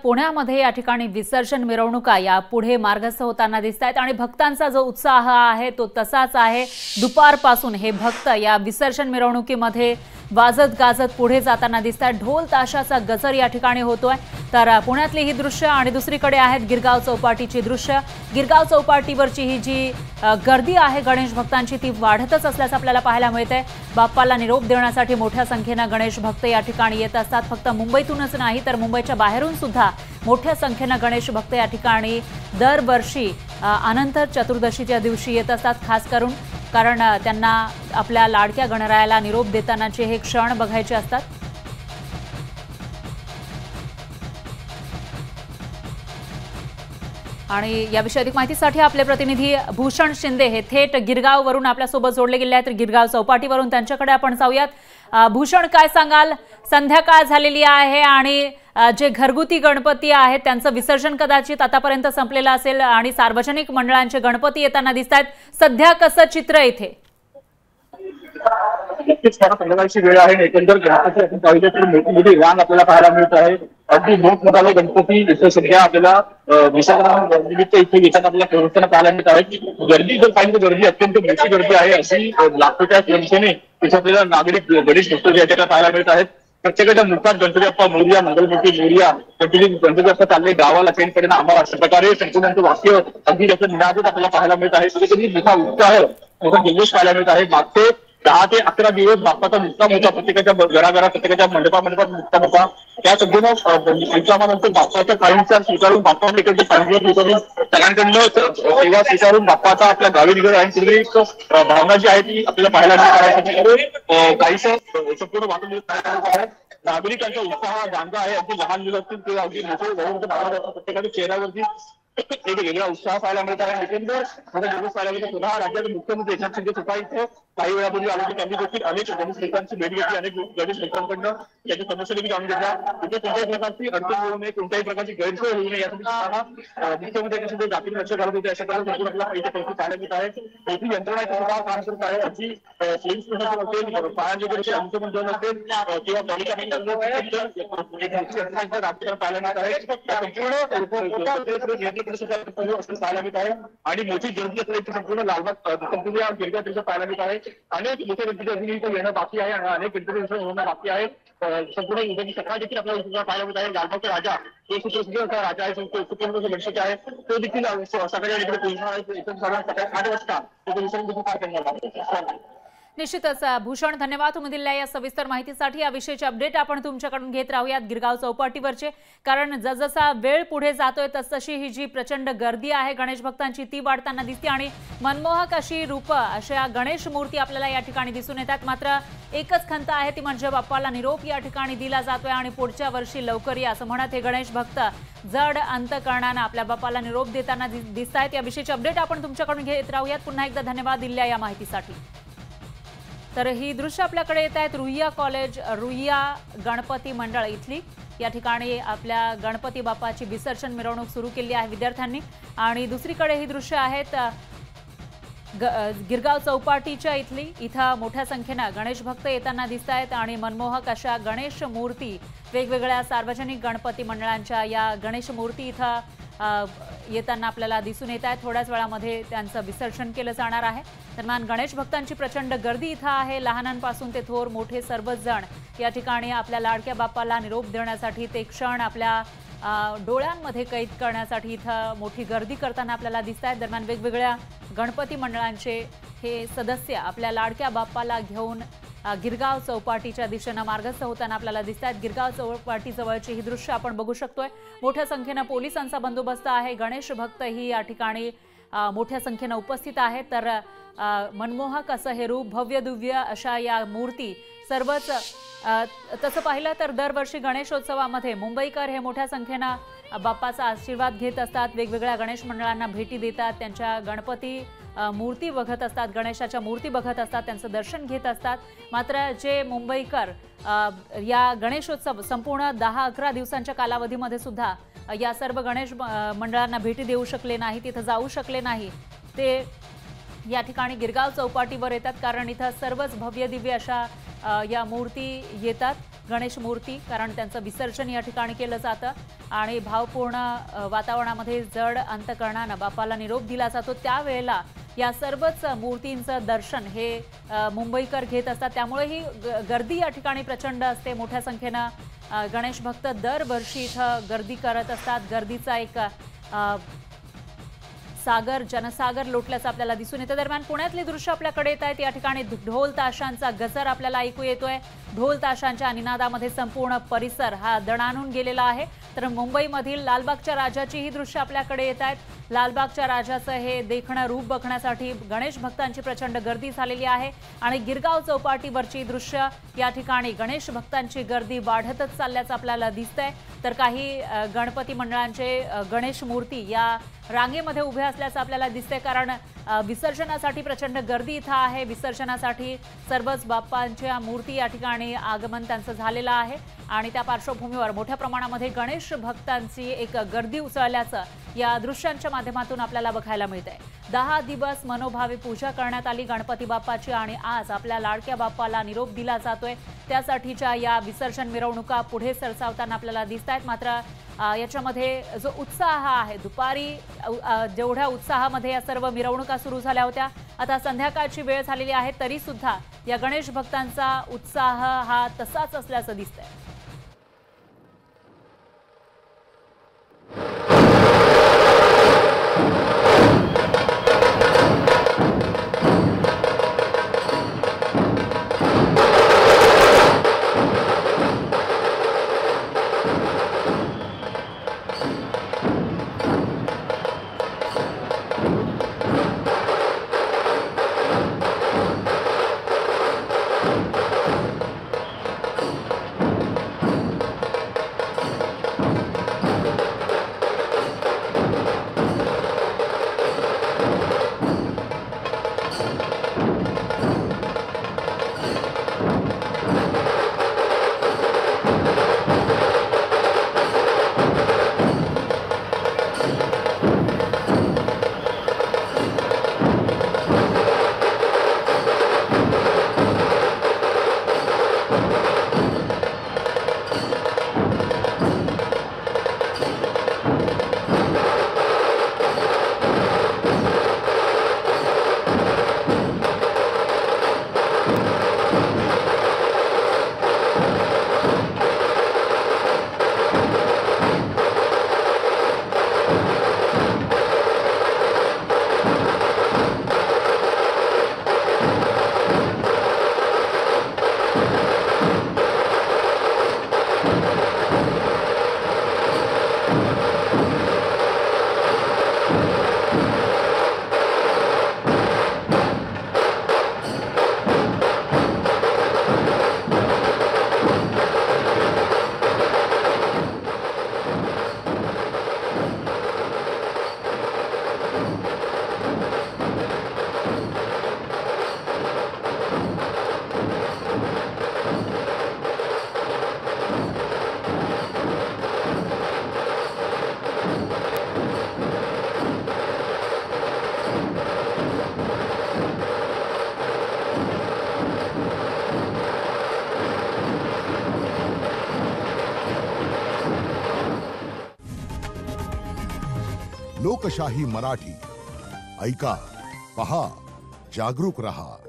पुण्यामध्ये या ठिकाणी विसर्जन मिरवणुका या पुढे मार्गस्थ होताना दिसतात आणि भक्तांचा जो उत्साह आहे तो तसाच आहे। दुपारपासून हे भक्त या विसर्जन मिरवणुकीमध्ये वाजत गाजत पुढे जाताना दिसतात। ढोल ताशाचा गजर या ठिकाणी होतोय। तर पुण्यातली ही दृश्य आणि दुसरीकडे आहेत गिरगाव चौपाटीची दृश्य। गिरगाव चौपाटीवरची ही जी गर्दी आहे गणेश भक्तांची ती वाढतच असल्याचं आपल्याला पाहायला मिळतंय। बाप्पाला निरोप देण्यासाठी मोठ्या संख्येने गणेश भक्त या ठिकाणी येत असतात। फक्त मुंबईतूनच नाही तर मुंबईच्या बाहेरून सुद्धा मोठ्या संख्येने गणेश भक्त या ठिकाणी दरवर्षी अनंत चतुर्दशीच्या दिवशी येत असतात, खास करून कारण त्यांना आपल्या लाडक्या गणरायाला निरोप देतानाचे हे क्षण बघायचे असतात। आणि याविषयी अधिक माहितीसाठी आपले प्रतिनिधी भूषण शिंदे हे थेट गिरगाववरून आपल्यासोबत जोडले गेले आहेत। गिरगाव चौपाटीवरून त्यांच्याकडे आपण जाऊयात। भूषण, काय सांगाल? संध्याकाळ झालेली आहे आणि जे घरगुती गणपती आहेत त्यांचं विसर्जन कदाचित आतापर्यंत संपलेलं असेल आणि सार्वजनिक मंडळांचे गणपती येताना दिसतात। सध्या कसं चित्र इथे? नक्कीच संध्याकाळची वेळ आहे। एकंदर गणपती आपण पाहिलं तर मोठी मोठी रांग आपल्याला पाहायला मिळत आहे। अगदी मोठमोठाले गणपती इथे सध्या आपल्याला विसर्जनानिमित्त इथे येताना आपल्याला पोहोचताना पाहायला मिळत आहे। गर्दी जर पाहिजे तर गर्दी अत्यंत मोठी गर्दी आहे। अशी लाखोच्या संख्येने इथे आपल्याला नागरिक गणेश भक्त या ठिकाणी पाहायला मिळत आहेत। प्रत्येकाच्या मुखात गणपती बाप्पा मोरया, मंगलमूर्ती मोरया, गणपती बाप्पा चालले गावाला चैनकडे आम्हाला अशा प्रकारे संपूर्ण वाक्य अगदी त्याचं निनादच आपल्याला पाहायला मिळत आहे। कधी मोठा उत्साह मोठा जल्लोष पाहायला मिळत आहे। मागचे 10 ते 11 दिवस बाप्पाचा मुक्काम होता, प्रत्येकाच्या घराघरात प्रत्येकाच्या मंडपात मुक्काम होता। त्या संपूर्ण मुक्कामानंतर बाप्पाच्या काहींचा स्वीकारून बाप्पाकडे स्वीकारून सगळ्यांकडनं सेवा स्वीकारून बाप्पाचा आपल्या गावी निघत आहे। कुठेतरी एक भावना जी आहे ती आपल्याला पाहायला मिळत आहे। काहीसं संपूर्ण वातावरण नागरिकांचा उत्साह जाणता आहे। अगदी लहान मुलं असतील ते अगदी मोठे प्रत्येकाच्या चेहऱ्यावरती एक वेगळा उत्साह पाहायला मिळत आहे। एकंदर दिवस पाहायला मिळतो। पुन्हा राज्याचे मुख्यमंत्री एकनाथ शिंदे स्वतः इथे काही वेळापूर्वी आले होते। त्यांनी देखील अनेक गणेश भक्तांची भेट घेतली, अनेक गणेश भक्तांकडनं त्याच्या समस्या देखील जाणून घेतल्या। इथे कोणत्याही प्रकारची अडचण होऊ नये, कोणत्याही प्रकारची गैरसोय होऊ नये यासाठी मुख्यमंत्री एकनाथ शिंदे जातीने लक्ष घालत होते। अशा प्रकारे संपूर्ण आपल्याला इथे परिस्थिती पाहायला मिळत आहे। मोठी यंत्रणा इथे सुद्धा काम करत आहे। अगदी पोलीस प्रशासन असेल, फायर अंमलबजावणी असेल किंवा पालिका पाहायला मिळत आहे। संपूर्ण पाहायला मिळत आहे आणि मोठी गर्दी असलेली संपूर्ण लालबाग संपूर्ण गिरगाव परिसर पाहायला मिळत आहे। अनेक मोठे गणपती अजूनही इथे येणं बाकी आहे आणि अनेक गणपती होणं बाकी आहे। संपूर्ण उद्याची सकाळ देखील आपल्याला पाहायला मिळत आहे। लालबागचा राजा जो सुप्रसिद्ध असा राजा आहे, सुप्रसिद्ध गणपती आहे, तो देखील सकाळी इकडे पोहोचणार आहे। सकाळी 8 वाजता तो विसर्जन देखील पार करणार आहे। निश्चितच भूषण, धन्यवाद तुम्ही दिलेल्या या सविस्तर माहितीसाठी। याविषयीचे अपडेट आपण तुमच्याकडून घेत राहूयात गिरगाव चौपाटीवरचे, कारण जसजसा वेळ पुढे जातोय तसतशी ही जी प्रचंड गर्दी आहे गणेश भक्तांची ती वाढताना दिसते आणि मनमोहक अशी रूप अशा गणेश मूर्ती आपल्याला या ठिकाणी दिसून येतात। मात्र एकच खंत आहे ती म्हणजे बाप्पाला निरोप या ठिकाणी दिला जातोय आणि पुढच्या वर्षी लवकर या असं म्हणत हे गणेश भक्त जड अंतकरणाने आपल्या बाप्पाला निरोप देताना दिसतायत। याविषयीचे अपडेट आपण तुमच्याकडून घेत राहूयात। पुन्हा एकदा धन्यवाद दिलेल्या या माहितीसाठी। तर ही दृश्य आपल्याकडे येत आहेत रुईया कॉलेज, रुईया गणपती मंडळ इथली। या ठिकाणी आपल्या गणपती बाप्पाची विसर्जन मिरवणूक सुरू केली आहे विद्यार्थ्यांनी आणि दुसरीकडे ही दृश्य आहेत गिरगाव चौपाटीच्या इथली। इथं मोठ्या संख्येने गणेश भक्त येताना दिसत आहेत आणि मनमोहक अशा गणेश मूर्ती वेगवेगळ्या सार्वजनिक गणपती मंडळांच्या या गणेश मूर्ती इथं येताना आपल्याला दिसून येत आहेत। थोड्याच वेळामध्ये त्यांचं विसर्जन केलं जाणार आहे। दरम्यान गणेश भक्तांची प्रचंड गर्दी इथं आहे। लहानांपासून ते थोर मोठे सर्वच जण या ठिकाणी आपल्या लाडक्या बाप्पाला निरोप देण्यासाठी ते क्षण आपल्या डोळ्यांमध्ये कैद करण्यासाठी इथं मोठी गर्दी करताना आपल्याला दिसत आहेत। दरम्यान वेगवेगळ्या गणपती मंडळांचे हे सदस्य आपल्या लाडक्या बाप्पाला घेऊन गिरगाव चौपाटीच्या दिशेने मार्गस्थ होताना आपल्याला दिसत आहेत। गिरगाव चौपाटी जवळची ही दृश्य आपण बघू शकतोय। मोठ्या संख्येने पोलिसांचा बंदोबस्त आहे। गणेश भक्त ही या ठिकाणी मोठ्या संख्येने उपस्थित आहेत। तर मनमोहक असं हे रूप, भव्य दिव्य अशा या मूर्ती सर्वच तसं पाहिलं तर दरवर्षी गणेशोत्सवामध्ये मुंबईकर हे मोठ्या संख्येने बाप्पाचा आशीर्वाद घेत असतात। वेगवेगळ्या गणेश मंडळांना भेटी देतात, त्यांच्या गणपती मूर्ती बघत असतात, गणेशाच्या मूर्ती बघत असतात, त्यांचं दर्शन घेत असतात। मात्र जे मुंबईकर या गणेशोत्सव संपूर्ण 10-11 दिवसांच्या कालावधीमध्ये सुद्धा या सर्व गणेश मंडळांना भेटी देऊ शकले नाही, तिथं जाऊ शकले नाही, ते या ठिकाणी गिरगाव चौपाटीवर येतात कारण इथं सर्वच भव्य दिव्य अशा या मूर्ती येतात, गणेश मूर्ती, कारण त्यांचं विसर्जन या ठिकाणी केलं जातं आणि भावपूर्ण वातावरणामध्ये जड अंतकरणानं बाप्पाला निरोप दिला जातो। त्यावेळेला या सर्वच मूर्तींचं दर्शन हे मुंबईकर घेत असतात, त्यामुळे ही गर्दी या ठिकाणी प्रचंड असते। मोठ्या संख्येनं गणेश भक्त दरवर्षी इथं गर्दी करत असतात। गर्दीचा एक सागर, जनसागर लोटल्याचं आपल्याला दिसून येतं। दरम्यान पुण्यातली दृश्य आपल्याकडे येत आहेत। या ठिकाणी ढोल ताशांचा गजर आपल्याला ऐकू येतोय। ढोल ताशांच्या निनादामध्ये संपूर्ण परिसर हा दणाणून गेलेला आहे। तर मुंबईमधील लालबागच्या राजाची ही दृश्य आपल्याकडे येत आहेत। लालबागच्या राजाचं हे देखणं रूप बघण्यासाठी गणेश भक्तांची प्रचंड गर्दी झालेली आहे आणि गिरगाव चौपाटीवरची दृश्य या ठिकाणी गणेश भक्तांची गर्दी वाढतच चालल्याचं आपल्याला दिसतंय। तर काही गणपती मंडळांचे गणेश मूर्ती या रांगेमध्ये उभे असल्याचं आपल्याला दिसतंय, कारण विसर्जनासाठी प्रचंड गर्दी इथं आहे। विसर्जनासाठी सर्वच बाप्पांच्या मूर्ती या ठिकाणी आगमन त्यांचं झालेलं आहे आणि त्या पार्श्वभूमीवर मोठ्या प्रमाणामध्ये गणेश भक्तांची एक गर्दी उसळल्याचं या दृश्यांच्या माध्यमातून आपल्याला बघायला मिळतंय। 10 दिवस मनोभावे पूजा करण्यात आली गणपती बाप्पाची आणि आज आपल्या लाडक्या बाप्पाला निरोप दिला जातोय। त्यासाठीच्या या विसर्जन मिरवणुका पुढे सरसावताना आपल्याला दिसतायत। मात्र याच्यामध्ये जो उत्साह आहे, दुपारी जेवढ्या उत्साहामध्ये या सर्व मिरवणुका सुरू झाल्या होत्या, आता संध्याकाळची वेळ झालेली आहे, तरी सुद्धा या गणेश भक्तांचा उत्साह हा तसाच असल्याचं दिसतंय। लोकशाही मराठी ऐका, पहा, जागरूक रहा।